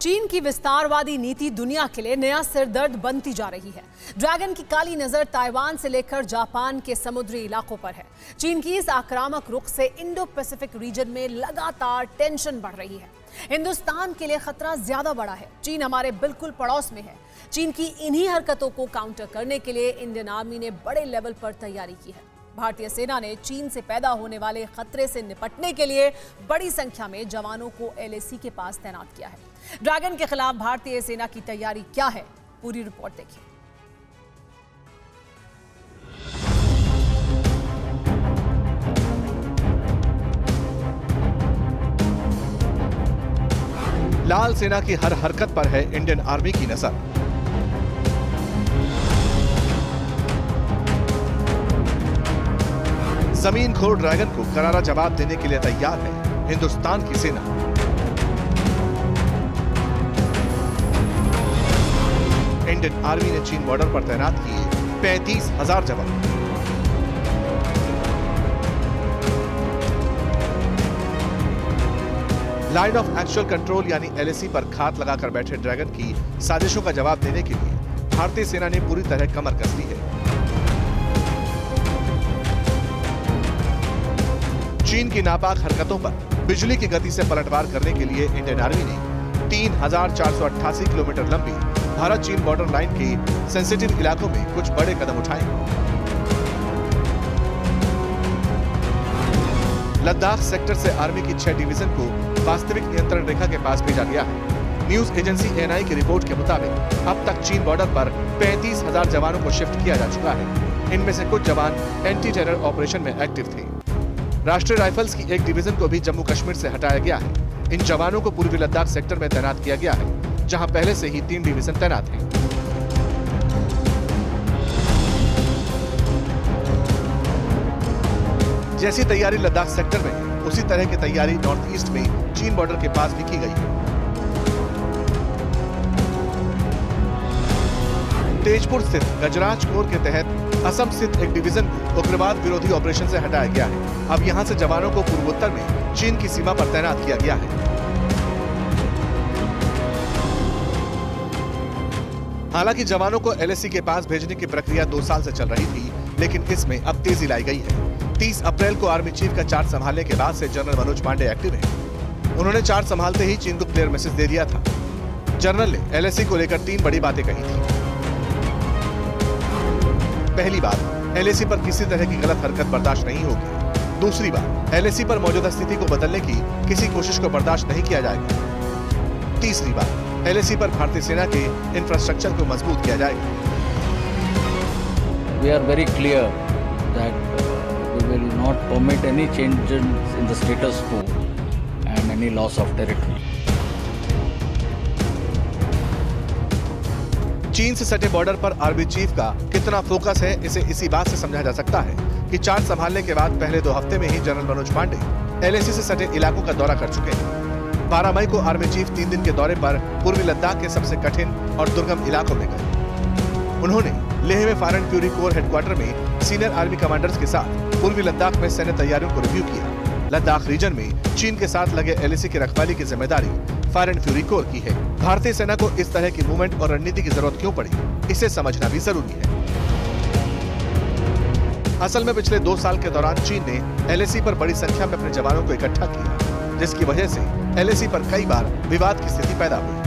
चीन की विस्तारवादी नीति दुनिया के लिए नया सिरदर्द बनती जा रही है। ड्रैगन की काली नजर ताइवान से लेकर जापान के समुद्री इलाकों पर है। चीन की इस आक्रामक रुख से इंडो पैसिफिक रीजन में लगातार टेंशन बढ़ रही है। हिंदुस्तान के लिए खतरा ज्यादा बड़ा है। चीन हमारे बिल्कुल पड़ोस में है। चीन की इन्हीं हरकतों को काउंटर करने के लिए इंडियन आर्मी ने बड़े लेवल पर तैयारी की है। भारतीय सेना ने चीन से पैदा होने वाले खतरे से निपटने के लिए बड़ी संख्या में जवानों को LAC के पास तैनात किया है। ड्रैगन के खिलाफ भारतीय सेना की तैयारी क्या है, पूरी रिपोर्ट देखिए। लाल सेना की हर हरकत पर है इंडियन आर्मी की नजर। जमीन खोर ड्रैगन को करारा जवाब देने के लिए तैयार है हिंदुस्तान की सेना। इंडियन आर्मी ने चीन बॉर्डर पर तैनात किए 35,000 जवान। लाइन ऑफ एक्चुअल कंट्रोल यानी LAC पर घात लगाकर बैठे ड्रैगन की साजिशों का जवाब देने के लिए भारतीय सेना ने पूरी तरह कमर कस ली है। चीन की नापाक हरकतों पर बिजली की गति से पलटवार करने के लिए इंडियन आर्मी ने 3,488 किलोमीटर लंबी भारत चीन बॉर्डर लाइन के सेंसिटिव इलाकों में कुछ बड़े कदम उठाए। लद्दाख सेक्टर से आर्मी की 6 डिवीजन को वास्तविक नियंत्रण रेखा के पास भेजा गया है। न्यूज एजेंसी ANI की रिपोर्ट के मुताबिक अब तक चीन बॉर्डर पर 35,000 जवानों को शिफ्ट किया जा चुका है। इनमें से कुछ जवान एंटी टेरर ऑपरेशन में एक्टिव थे। राष्ट्रीय राइफल्स की एक डिवीजन को भी जम्मू कश्मीर से हटाया गया है। इन जवानों को पूर्वी लद्दाख सेक्टर में तैनात किया गया है, जहां पहले से ही 3 डिवीजन तैनात हैं। जैसी तैयारी लद्दाख सेक्टर में है, उसी तरह की तैयारी नॉर्थ ईस्ट में चीन बॉर्डर के पास भी की गई है। तेजपुर स्थित गजराज कोर के तहत असम स्थित एक डिवीजन को उग्रवाद विरोधी ऑपरेशन से हटाया गया है। अब यहां से जवानों को पूर्वोत्तर में चीन की सीमा पर तैनात किया गया है। हालांकि जवानों को LAC के पास भेजने की प्रक्रिया 2 साल से चल रही थी, लेकिन इसमें अब तेजी लाई गई है। 30 अप्रैल को आर्मी चीफ का चार्ज संभालने के बाद से जनरल मनोज पांडे एक्टिव हैं। उन्होंने चार्ज संभालते ही चीन को क्लियर मैसेज दे दिया था। जनरल ने LAC को लेकर 3 बड़ी बातें कही थी। पहली बात, LAC पर किसी तरह की गलत हरकत बर्दाश्त नहीं होगी। दूसरी बात, LAC पर मौजूदा स्थिति को बदलने की किसी कोशिश को बर्दाश्त नहीं किया जाएगा। तीसरी बात, LAC पर भारतीय सेना के इंफ्रास्ट्रक्चर को मजबूत किया जाएगा। We are very clear that we will not permit any changes in the status quo and any loss of territory. चीन से सटे बॉर्डर पर आर्मी चीफ का कितना फोकस है, इसे इसी बात से समझा जा सकता है कि चार्ज संभालने के बाद पहले 2 हफ्ते में ही जनरल मनोज पांडे LAC से सटे इलाकों का दौरा कर चुके हैं। 12 मई को आर्मी चीफ 3 दिन के दौरे पर पूर्वी लद्दाख के सबसे कठिन और दुर्गम इलाकों में गए। उन्होंने लेह में fire and fury core headquarter में सीनियर आर्मी कमांडर्स के साथ पूर्वी लद्दाख में सैन्य तैयारियों को रिव्यू किया। लद्दाख रीजन में चीन के साथ लगे LAC की रखवाली की जिम्मेदारी फायर एंड फ्यूरी कोर की है। भारतीय सेना को इस तरह की मूवमेंट और रणनीति की जरूरत क्यों पड़ी, इसे समझना भी जरूरी है। असल में पिछले 2 साल के दौरान चीन ने LAC पर बड़ी संख्या में अपने जवानों को इकट्ठा किया, जिसकी वजह से LAC पर कई बार विवाद की स्थिति पैदा हुई।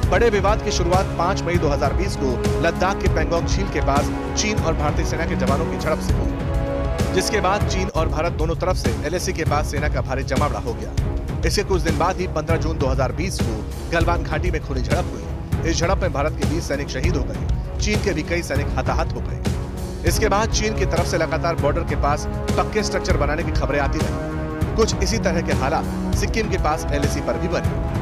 बड़े विवाद की शुरुआत 5 मई 2020 को लद्दाख के पेंगोंग झील के पास चीन और भारतीय सेना के जवानों की झड़प से हुई, जिसके बाद चीन और भारत दोनों तरफ से LAC के पास सेना का भारी जमावड़ा हो गया। इसके कुछ दिन बाद ही 15 जून 2020 को गलवान घाटी में खूनी झड़प हुई। इस झड़प में भारत के 20 सैनिक शहीद हो गए, चीन के भी कई सैनिक हताहत हो गए। इसके बाद चीन की तरफ से लगातार बॉर्डर के पास पक्के स्ट्रक्चर बनाने की खबरें आती रही। कुछ इसी तरह के हालात सिक्किम के पास LAC पर भी बने।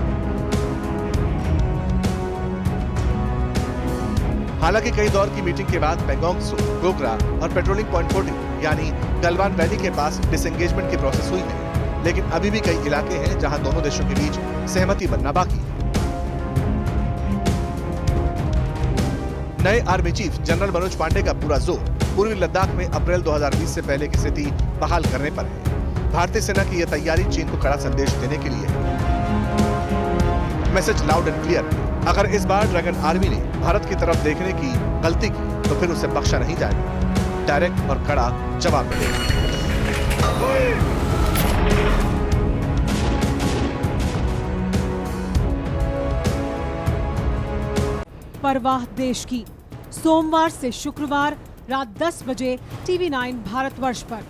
हालांकि कई दौर की मीटिंग के बाद पेंगोंग सो, गोगरा और पेट्रोलिंग पॉइंट 40 यानी गलवान वैली के पास डिसएंगेजमेंट की प्रोसेस हुई है, लेकिन अभी भी कई इलाके हैं जहां दोनों देशों के बीच सहमति बनना बाकी है। नए army chief general Manoj Pande का पूरा जोर पूर्वी लद्दाख में अप्रैल 2020 से पहले की स्थिति बहाल करने पर है। भारतीय सेना की यह तैयारी चीन को कड़ा संदेश देने के लिए है। मैसेज लाउड एंड क्लियर, अगर इस बार ड्रैगन आर्मी ने भारत की तरफ देखने की गलती की तो फिर उसे बख्शा नहीं जाएगा। डायरेक्ट और कड़ा जवाब मिलेगा। परवाह देश की, सोमवार से शुक्रवार रात 10 बजे TV9 भारतवर्ष पर।